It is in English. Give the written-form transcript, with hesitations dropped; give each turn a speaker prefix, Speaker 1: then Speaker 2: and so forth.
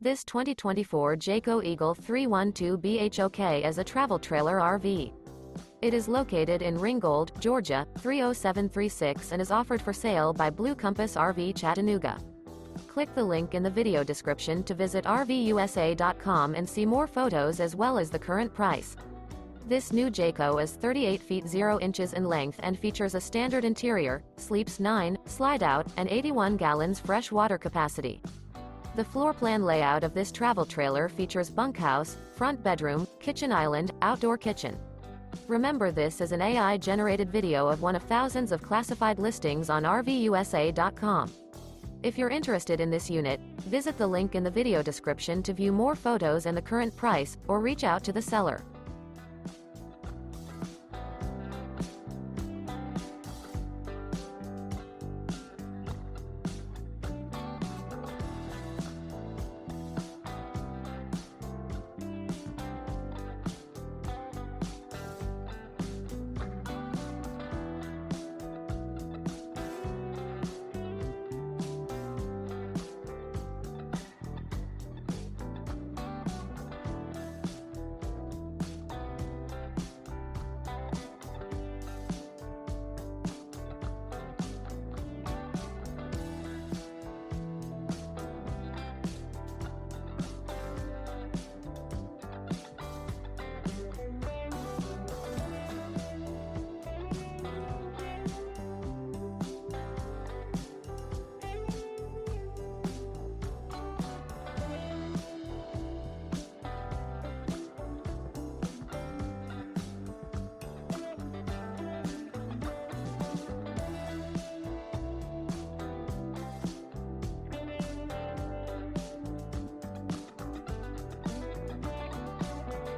Speaker 1: this 2024 Jayco Eagle 312 BHOK as a travel trailer RV. It is located in Ringgold, Georgia, 30736 and is offered for sale by Blue Compass RV Chattanooga. Click the link in the video description to visit RVUSA.com and see more photos as well as the current price. This new Jayco is 38 feet 0 inches in length and features a standard interior, sleeps 9, slide-out, and 81 gallons fresh water capacity. The floor plan layout of this travel trailer features bunkhouse, front bedroom, kitchen island, outdoor kitchen. Remember, this is an AI-generated video of one of thousands of classified listings on RVUSA.com. If you're interested in this unit, visit the link in the video description to view more photos and the current price, or reach out to the seller.